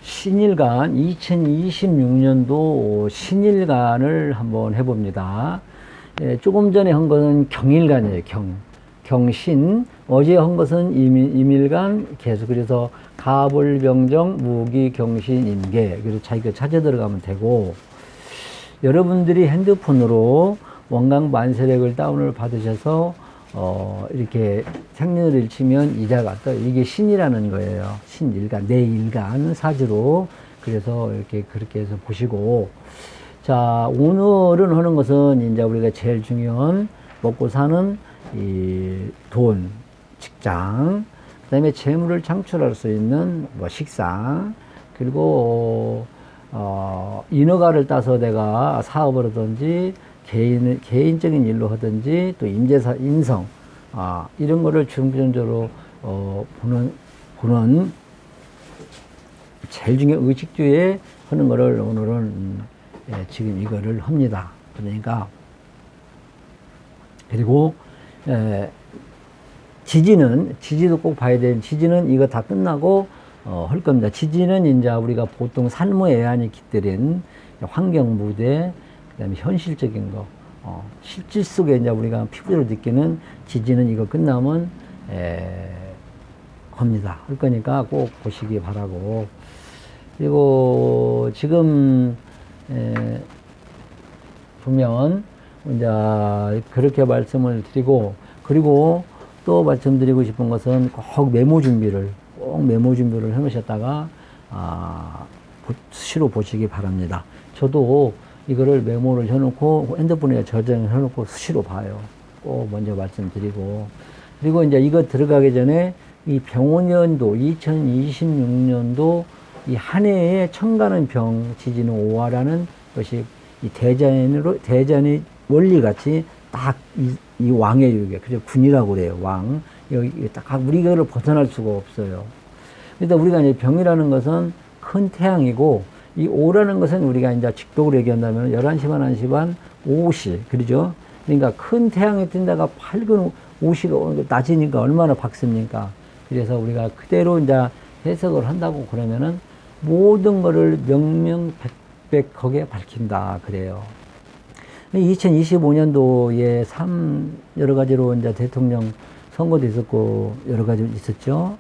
신일간 2026년도 신일간을 한번 해봅니다. 조금 전에 한 것은 경일간이에요. 경신. 어제 한 것은 임일간 계속. 그래서 가불병정 무기 경신 임계. 그래서 자기가 찾아 들어가면 되고, 여러분들이 핸드폰으로 원광만세력을 다운을 받으셔서 이렇게 생년을 치면 이자가 떠요. 이게 신이라는 거예요. 신일간, 내일간 사주로. 그래서 이렇게 그렇게 해서 보시고, 자, 오늘은 하는 것은 이제 우리가 제일 중요한 먹고 사는 이 돈, 직장, 그 다음에 재물을 창출할 수 있는 뭐 식상, 그리고 인허가를 따서 내가 사업을 하든지 개인적인 일로 하든지 또 임대사 인성 이런 거를 중점적으로 보는 제일 중요한 의식주에 하는 거를 오늘은 지금 이거를 합니다. 그러니까 그리고 지지도 꼭 봐야 되는, 지지는 이거 다 끝나고 할 겁니다. 지지는 이제 우리가 보통 산모애환이 깃들인 환경 무대, 그다음에 현실적인 거, 실질 속에 이제 우리가 피부로 느끼는 지지는 이거 끝나면 합니다. 할 거니까 꼭 보시기 바라고. 그리고 지금 보면 이제 그렇게 말씀을 드리고, 그리고 또 말씀드리고 싶은 것은 꼭 메모 준비를 해놓으셨다가 수시로 보시기 바랍니다. 저도 이거를 메모를 해놓고 핸드폰에 저장을 해놓고 수시로 봐요. 꼭 먼저 말씀드리고, 그리고 이제 이거 들어가기 전에 이 병원연도 2026년도 이 한 해에 천가는 병 지지는 오화라는 것이 이 대전의 원리같이 딱 이 왕의 유계, 그죠? 군이라고 그래요. 왕. 여기 딱 우리가 이걸 벗어날 수가 없어요. 그러니까 우리가 이제 병이라는 것은 큰 태양이고, 이 오라는 것은 우리가 이제 직독으로 얘기한다면 11시 반, 1시 반, 오시. 그러죠? 그러니까 큰 태양이 뜬다가 밝은 오시가 낮이니까 얼마나 밝습니까? 그래서 우리가 그대로 이제 해석을 한다고 그러면은 모든 거를 명명백백하게 밝힌다. 그래요. 2025년도에 여러 가지로 이제 대통령 선거도 있었고, 여러 가지 있었죠.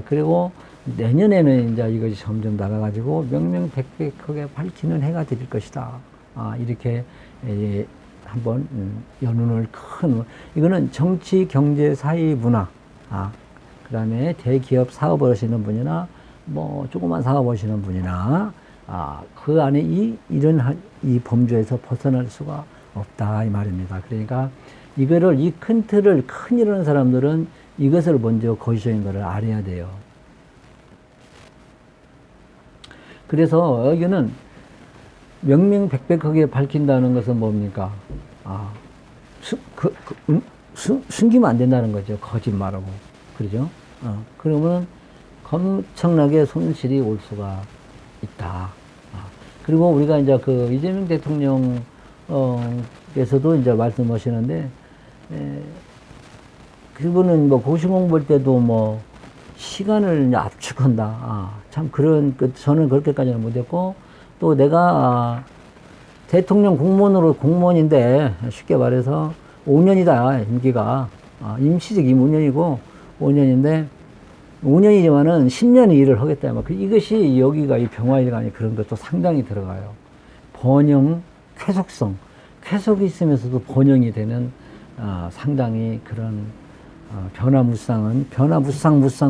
그리고 내년에는 이제 이것이 점점 나가가지고 명명백백하게 밝히는 해가 될 것이다. 이렇게 한번 연운을 이거는 정치, 경제, 사회, 문화, 그 다음에 대기업 사업을 하시는 분이나 뭐 조그만 사업 하시는 분이나 그 안에 이런 범주에서 벗어날 수가 없다 이 말입니다. 그러니까 이거를 이 큰 틀을 큰 일 하는 사람들은 이것을 먼저 거시적인 것을 알아야 돼요. 그래서 여기는 명명백백하게 밝힌다는 것은 뭡니까? 숨기면 안 된다는 거죠. 거짓말하고. 그러죠? 그러면 엄청나게 손실이 올 수가 있다. 그리고 우리가 이제 그 이재명 대통령께서도 이제 말씀하시는데, 그분은 뭐 고시공부할 때도 뭐 시간을 이제 압축한다. 참 저는 그렇게까지는 못했고, 또 내가 대통령 공무원인데 쉽게 말해서 5년이다 임기가. 임시직 5년이고 5년인데 5년이지만은 10년의 일을 하겠다. 이것이 여기가 이 병화일간이 그런 것도 상당히 들어가요. 번영, 쾌속성. 쾌속이 있으면서도 번영이 되는, 상당히 그런,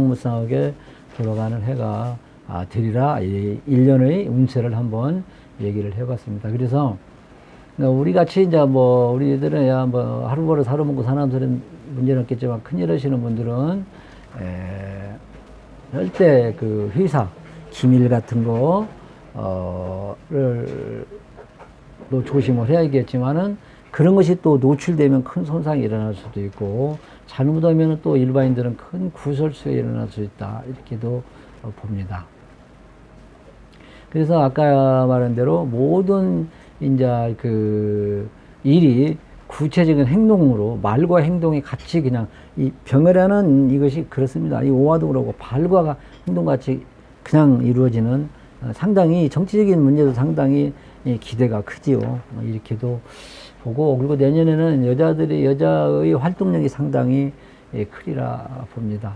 무쌍하게 돌아가는 해가 되리라. 1년의 운세를 한번 얘기를 해봤습니다. 그래서, 우리 같이 이제 우리들은 하루 벌어 하루 먹고 사는 사람들은 문제는 없겠지만 큰일 하시는 분들은, 절대 그 회사 기밀 같은 거를 또 조심을 해야겠지만은, 그런 것이 또 노출되면 큰 손상이 일어날 수도 있고, 잘못하면 또 일반인들은 큰 구설수가 일어날 수 있다. 이렇게도 봅니다. 그래서 아까 말한 대로 모든 이제 그 일이 구체적인 행동으로, 말과 행동이 같이 그냥 이 병이라는 이것이 그렇습니다. 이 오화도 그러고 발과 행동 같이 그냥 이루어지는 상당히 정치적인 문제도 상당히 기대가 크지요. 이렇게도 보고, 그리고 내년에는 여자의 활동력이 상당히 크리라 봅니다.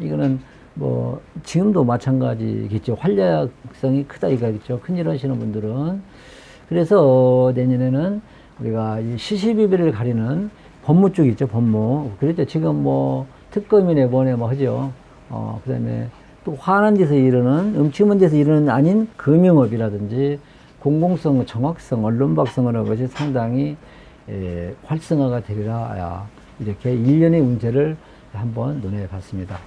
이거는 뭐 지금도 마찬가지겠죠. 활약성이 크다 이거겠죠. 큰일 하시는 분들은. 그래서 내년에는 우리가 이 시시비비를 가리는 법무 쪽 있죠. 법무. 그렇죠. 지금 뭐 특검이네 뭐네 뭐 하죠. 그 다음에 또 화난 데서 이르는, 음침한 데서 이르는 아닌 금융업이라든지 공공성, 정확성, 언론박성 하는 것이 상당히 활성화가 되리라. 이렇게 일련의 운세를 한번 눈에 봤습니다.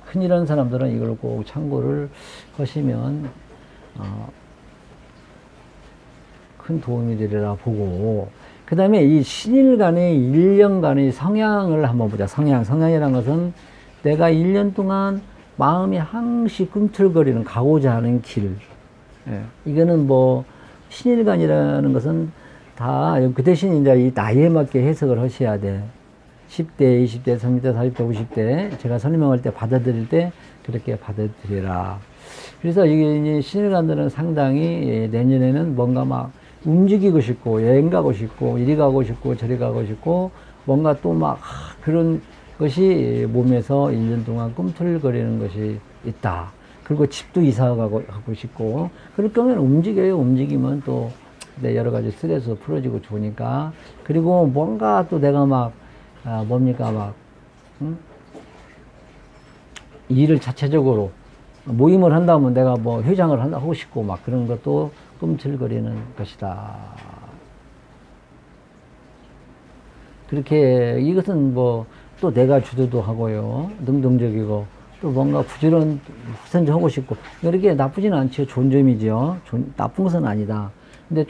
큰일 하는 사람들은 이걸 꼭 참고를 하시면 큰 도움이 되리라 보고, 그 다음에 이 신일간의 1년간의 성향을 한번 보자. 성향이라는 것은 내가 1년 동안 마음이 항시 꿈틀거리는, 가고자 하는 길. 이거는 뭐 신일간이라는 것은 다 그 대신 이제 이 나이에 맞게 해석을 하셔야 돼. 10대, 20대, 30대, 40대, 50대 제가 설명할 때 받아들일 때 그렇게 받아들여라. 그래서 이게 신일간들은 상당히 내년에는 뭔가 막 움직이고 싶고, 여행 가고 싶고, 이리 가고 싶고, 저리 가고 싶고, 뭔가 또 막 그런 것이 몸에서 1년 동안 꿈틀거리는 것이 있다. 그리고 집도 이사 가고 싶고, 그럴 경우에는 움직여요. 움직이면 또 여러 가지 스트레스 풀어지고 좋으니까. 그리고 뭔가 또 내가 막 일을 자체적으로 모임을 한다면 내가 뭐 회장을 하고 싶고 막 그런 것도 꿈틀거리는 것이다. 그렇게 이것은 뭐 또 내가 주도도 하고요. 능동적이고 또 뭔가 부지런 후선지 하고 싶고 이렇게 나쁘지는 않죠. 좋은 점이죠. 나쁜 것은 아니다. 근데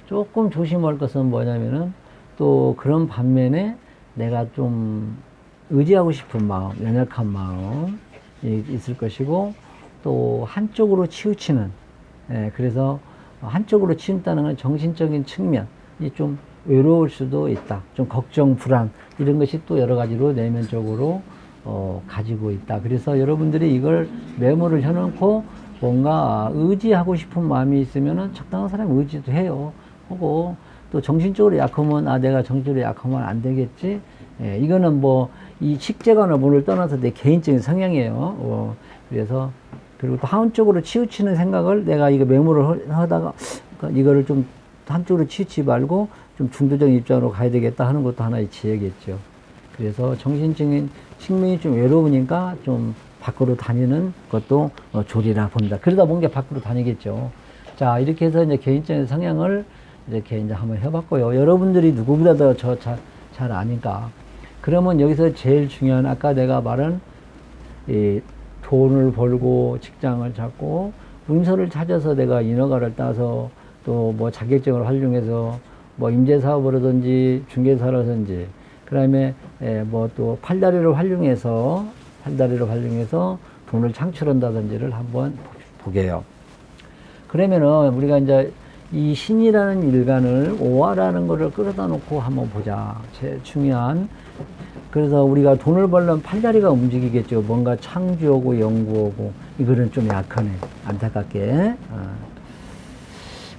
조금 조심할 것은 뭐냐면은 또 그런 반면에 내가 좀 의지하고 싶은 마음, 연약한 마음 있을 것이고, 또 한쪽으로 치우치는, 그래서 한쪽으로 치운다는 건 정신적인 측면이 좀 외로울 수도 있다. 좀 걱정, 불안 이런 것이 또 여러 가지로 내면적으로 가지고 있다. 그래서 여러분들이 이걸 메모를 해놓고 뭔가 의지하고 싶은 마음이 있으면은 적당한 사람이 의지도 해요. 하고 또 정신적으로 약하면 내가 정신적으로 약하면 안 되겠지. 이거는 뭐 이 식재관을 문을 떠나서 내 개인적인 성향이에요. 그래서 그리고 또 한쪽으로 치우치는 생각을 내가 이거 메모를 하다가 이거를 좀 한쪽으로 치우치지 말고 좀 중도적인 입장으로 가야 되겠다 하는 것도 하나의 지혜겠죠. 그래서 정신적인 측면이 좀 외로우니까 좀 밖으로 다니는 것도 좋으리라 봅니다. 그러다 보니까 밖으로 다니겠죠. 자, 이렇게 해서 이제 개인적인 성향을 이렇게 이제 한번 해봤고요. 여러분들이 누구보다 더 잘 아니까. 그러면 여기서 제일 중요한 아까 내가 말한 이 돈을 벌고 직장을 잡고 문서를 찾아서 내가 인허가를 따서 또 뭐 자격증을 활용해서 뭐 임대사업을 중개사라든지 그 다음에 뭐 또 팔다리를 활용해서 돈을 창출한다든지를 한번 보게요. 그러면은 우리가 이제 이 신이라는 일간을 오화라는 거를 끌어다 놓고 한번 보자. 제일 중요한. 그래서 우리가 돈을 벌려면 팔다리가 움직이겠죠. 뭔가 창조하고 연구하고. 이거는 좀 약하네. 안타깝게.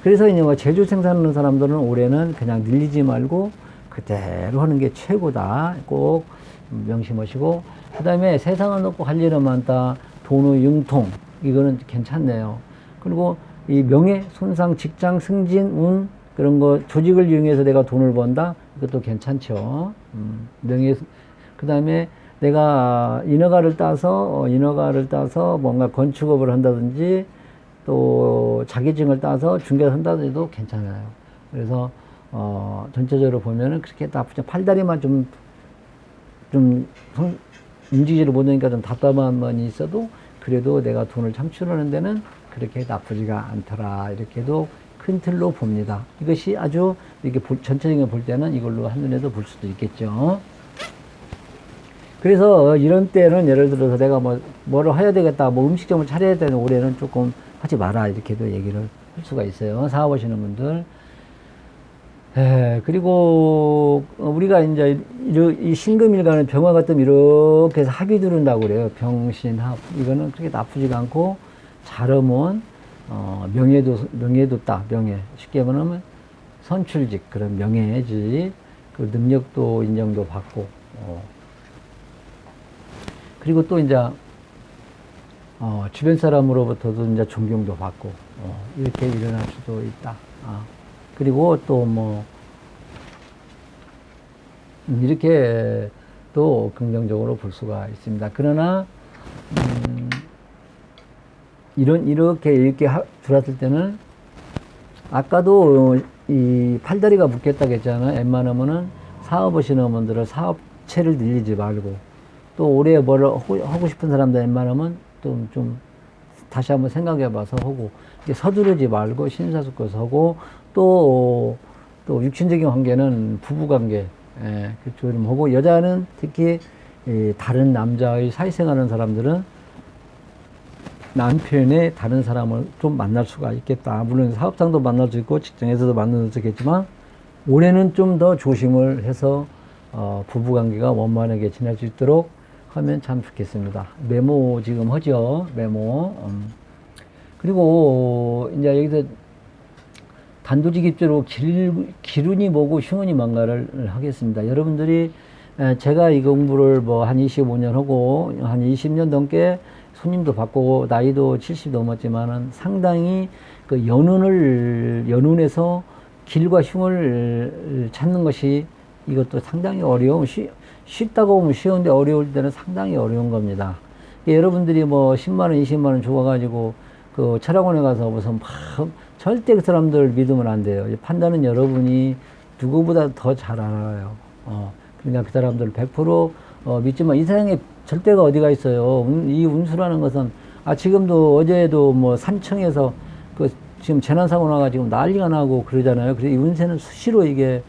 그래서 이제 뭐 제조 생산하는 사람들은 올해는 그냥 늘리지 말고 그대로 하는 게 최고다. 꼭 명심하시고. 그 다음에 세상을 놓고 할 일은 많다. 돈의 융통. 이거는 괜찮네요. 그리고 이 명예, 손상, 직장, 승진, 운, 그런 거, 조직을 이용해서 내가 돈을 번다? 이것도 괜찮죠. 명예, 그 다음에 내가 인허가를 따서 뭔가 건축업을 한다든지 또 자격증을 따서 중개를 한다든지도 괜찮아요. 그래서, 전체적으로 보면은 그렇게 나쁘지 않아. 팔다리만 좀 움직이지를 못하니까 좀 답답한 면이 있어도 그래도 내가 돈을 창출하는 데는 그렇게 나쁘지가 않더라. 이렇게도 큰 틀로 봅니다. 이것이 아주 이렇게 전체적으로 볼 때는 이걸로 한눈에도 볼 수도 있겠죠. 그래서 이런 때는 예를 들어서 내가 뭐를 해야 되겠다, 뭐 음식점을 차려야 되는 올해는 조금 하지 마라. 이렇게도 얘기를 할 수가 있어요. 사업하시는 분들. 예, 그리고 우리가 이제 이 신금일간은 병화가 뜨면 이렇게 해서 합이 들은다고 그래요. 병신합. 이거는 그렇게 나쁘지가 않고 잘 오면 명예도 따, 명예. 쉽게 말하면 선출직, 그런 명예지. 그 능력도 인정도 받고. 그리고 또 이제 주변 사람으로부터도 이제 존경도 받고 이렇게 일어날 수도 있다. 그리고 또 뭐 이렇게 또 긍정적으로 볼 수가 있습니다. 그러나 이렇게 들어왔을 때는 아까도 이 팔다리가 묶였다고 했잖아요. 웬만하면은 사업 하시는 분들은 사업체를 늘리지 말고 또 올해 뭘 하고 싶은 사람들 웬만하면 좀 다시 한번 생각해 봐서 하고 서두르지 말고 심사숙고해서 하고 또 육신적인 관계는 부부 관계 그쪽 좀 하고 여자는 특히 다른 남자의 사회생활하는 사람들은 남편의 다른 사람을 좀 만날 수가 있겠다. 물론 사업상도 만날 수 있고 직장에서도 만날 수 있겠지만 올해는 좀 더 조심을 해서 부부 관계가 원만하게 지낼 수 있도록 하면 참 좋겠습니다. 메모 지금 하죠. 메모. 그리고 이제 여기서 단도직 입주로 기운이 뭐고 흉운이 뭔가를 하겠습니다. 여러분들이 제가 이 공부를 뭐 한 25년 하고 한 20년 넘게 손님도 받고 나이도 70 넘었지만은 상당히 그 연운에서 길과 흉을 찾는 것이 이것도 상당히 어려움. 쉽다고 보면 쉬운데 어려울 때는 상당히 어려운 겁니다. 여러분들이 뭐 10만원, 20만원 주어가지고 그 철학원에 가서 무슨 막 절대 그 사람들 믿으면 안 돼요. 판단은 여러분이 누구보다 더 잘 알아요. 그러니까 그 사람들 100% 믿지만 이 세상에 절대가 어디가 있어요. 이 운수라는 것은 지금도 어제도 뭐 산청에서 그 지금 재난사고 나가 지금 난리가 나고 그러잖아요. 그래서 이 운세는 수시로 이게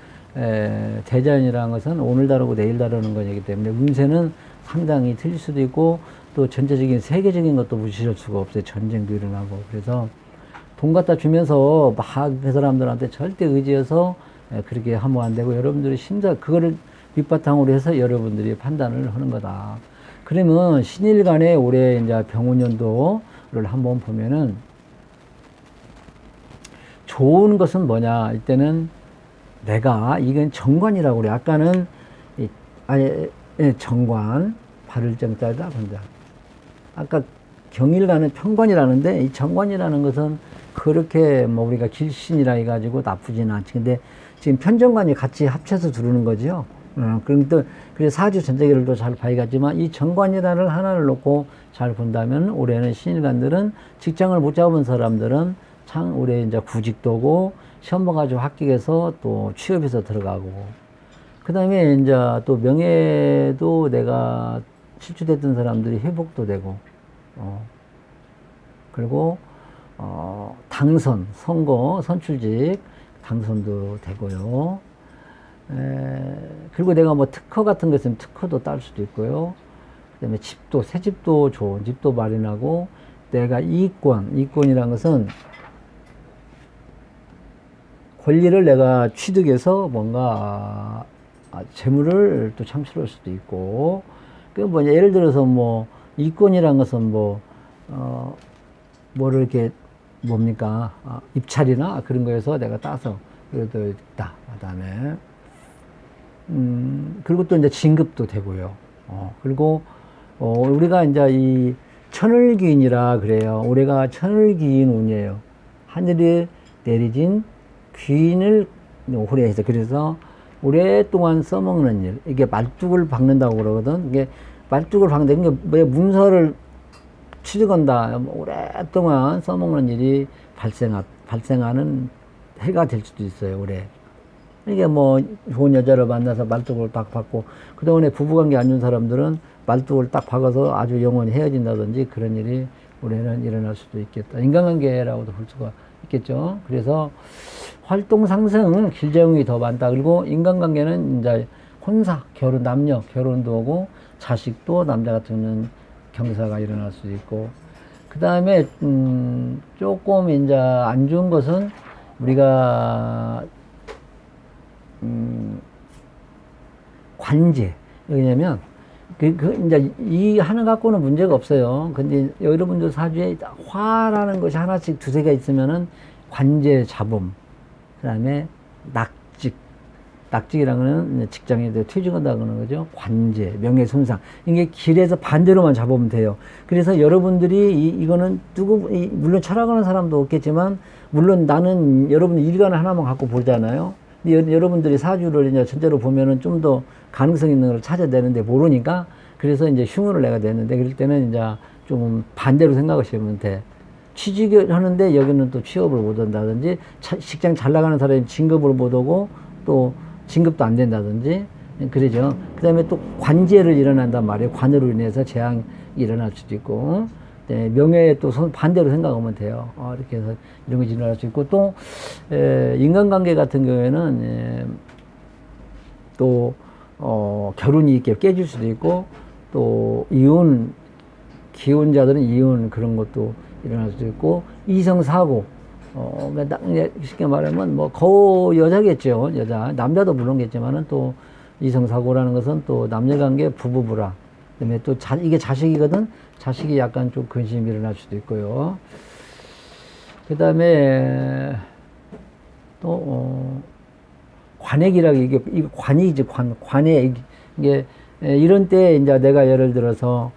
대자연이라는 것은 오늘 다르고 내일 다르는 거기 때문에 운세는 상당히 틀릴 수도 있고 또 전체적인 세계적인 것도 무시할 수가 없어요. 전쟁도 일어나고. 그래서 돈 갖다 주면서 막 그 사람들한테 절대 의지해서 그렇게 하면 안 되고 여러분들이 그거를 밑바탕으로 해서 여러분들이 판단을 하는 거다. 그러면 신일간의 올해 이제 병운연도를 한번 보면은 좋은 것은 뭐냐? 이때는 이건 정관이라고 그래. 아까는 정관, 발을 정자다 본다. 아까 경일간은 평관이라는데 이 정관이라는 것은 그렇게 뭐 우리가 길신이라 해가지고 나쁘지는 않지. 근데 지금 편정관이 같이 합쳐서 두르는 거죠. 그래서 사주 전체기를 잘 봐야겠지만 이 정관이라는 하나를 놓고 잘 본다면 올해는 신일간들은 직장을 못 잡은 사람들은 참 올해 이제 구직도고 시험 봐가지고 합격해서 또 취업해서 들어가고 그 다음에 이제 또 명예도 내가 실추됐던 사람들이 회복도 되고 그리고 당선, 선거, 선출직 당선도 되고요. 그리고 내가 뭐 특허 같은 거 있으면 특허도 딸 수도 있고요. 그 다음에 새 집도 좋은 집도 마련하고 내가 이권이라는 것은 권리를 내가 취득해서 뭔가 재물을 또 창출할 수도 있고 그 뭐 예를 들어서 뭐 이권이라는 것은 뭐를 이렇게 뭡니까 입찰이나 그런 거에서 내가 따서 그래도 있다. 그다음에 그리고 또 이제 진급도 되고요. 그리고 우리가 이제 이 천을귀인이라 그래요. 올해가 천을귀인 운이에요. 하늘에 내리진 귀인을 호래해서 그래서 오랫동안 써먹는 일 이게 말뚝을 박는다고 그러거든. 이게 말뚝을 박는 게 왜 문서를 취득한다. 오랫동안 써먹는 일이 발생하는 해가 될 수도 있어요. 올해. 이게 뭐 좋은 여자를 만나서 말뚝을 딱 박고 그동안에 부부관계 안 좋은 사람들은 말뚝을 딱 박아서 아주 영원히 헤어진다든지 그런 일이 올해는 일어날 수도 있겠다. 인간관계라고도 볼 수가 있겠죠. 그래서 활동 상승 길재용이 더 많다. 그리고 인간관계는 이제 혼사, 남녀 결혼도 하고 자식도 남자 같으면 경사가 일어날 수 있고 그 다음에 조금 이제 안 좋은 것은 우리가 관제. 왜냐면, 이제 이 하나 갖고는 문제가 없어요. 근데 여러분들 사주에 화라는 것이 하나씩 두세 개 있으면은 관제 잡음, 그 다음에 낙직. 낙직이라는 거는 직장에 퇴직한다고 하는 거죠. 관제, 명예손상. 이게 길에서 반대로만 잡으면 돼요. 그래서 여러분들이 이거는 물론 철학하는 사람도 없겠지만, 물론 나는 여러분 일간을 하나만 갖고 보잖아요. 근데 여러분들이 사주를 이제 전체로 보면은 좀 더 가능성 있는 걸 찾아내는데 모르니까, 그래서 이제 흉을 내가 냈는데, 그럴 때는 이제 좀 반대로 생각하시면 돼. 취직을 하는데 여기는 또 취업을 못 한다든지, 직장 잘 나가는 사람이 진급을 못 오고, 또 진급도 안 된다든지, 그러죠. 그 다음에 또 관제를 일어난단 말이에요. 관으로 인해서 재앙이 일어날 수도 있고, 네, 명예에 또 반대로 생각하면 돼요. 이렇게 해서 이런 것이 일어날 수 있고, 또, 인간관계 같은 경우에는, 또, 결혼이 이렇게 깨질 수도 있고, 또, 기혼자들은 이혼 그런 것도 일어날 수도 있고, 이성사고, 쉽게 말하면, 여자겠죠. 여자. 남자도 물론겠지만은 또, 이성사고라는 것은 또 남녀관계 부부부라. 그 다음에 또 이게 자식이거든? 자식이 약간 좀 근심이 일어날 수도 있고요. 그 다음에, 또, 관액이라고, 이게 관이지, 관액. 이게, 이런 때, 이제 내가 예를 들어서,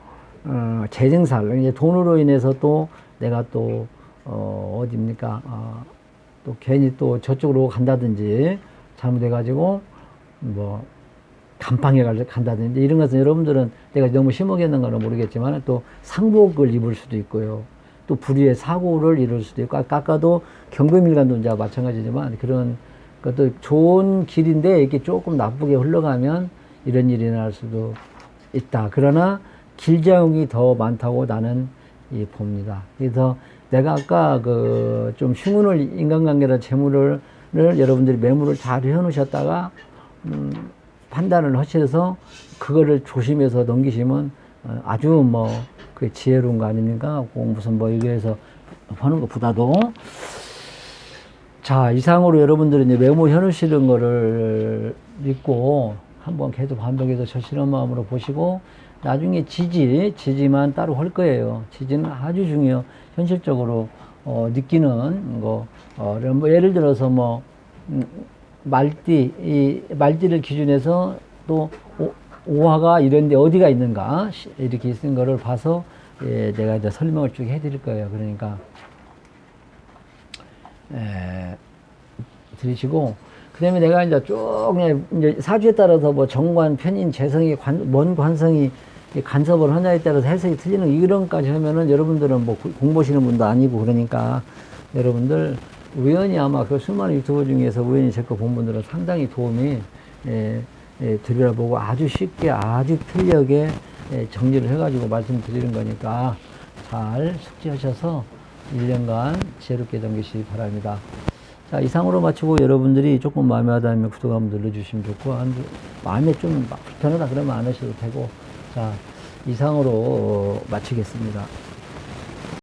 재생살, 이제 돈으로 인해서 또 내가 또, 어딥니까? 또 괜히 또 저쪽으로 간다든지, 잘못해가지고, 감방에 간다든지, 이런 것은 여러분들은 내가 너무 심하게 했는 거는 모르겠지만, 또 상복을 입을 수도 있고요. 또 불의의 사고를 이룰 수도 있고, 아까도 경금일간도 이제 마찬가지지만, 그런 것도 좋은 길인데, 이렇게 조금 나쁘게 흘러가면 이런 일이 날 수도 있다. 그러나 길자용이 더 많다고 나는 봅니다. 그래서 내가 아까 좀 흉운을, 인간관계나 재물을 여러분들이 매물을 잘 해놓으셨다가, 판단을 하셔서 그거를 조심해서 넘기시면 아주 그 지혜로운 거 아닙니까? 무슨 이거에서 하는 것보다도. 자, 이상으로 여러분들이 이제 메모 해놓으시는 거를 믿고 한번 계속 반복해서 절실한 마음으로 보시고, 나중에 지지만 따로 할 거예요. 지지는 아주 중요해요. 현실적으로, 느끼는 거, 예를 들어서 말띠를 기준해서 또 오화가 이런데 어디가 있는가, 이렇게 있는 거를 봐서, 내가 이제 설명을 쭉 해드릴 거예요. 그러니까, 들으시고, 그 다음에 내가 이제 쭉, 이제 사주에 따라서 정관, 편인, 재성이, 뭔 관성이 간섭을 하냐에 따라서 해석이 틀리는 이런 것까지 하면은 여러분들은 공부하시는 분도 아니고, 그러니까 여러분들 우연히 아마 그 수많은 유튜버 중에서 우연히 제 거 본 분들은 상당히 도움이 드리라 보고 아주 쉽게 아주 편리하게 정리를 해가지고 말씀드리는 거니까 잘 숙지하셔서 1년간 지혜롭게 넘기시기 바랍니다. 자, 이상으로 마치고 여러분들이 조금 마음에 와닿으면 구독 한번 눌러주시면 좋고, 마음에 좀 불편하다 그러면 안 하셔도 되고, 자, 이상으로 마치겠습니다.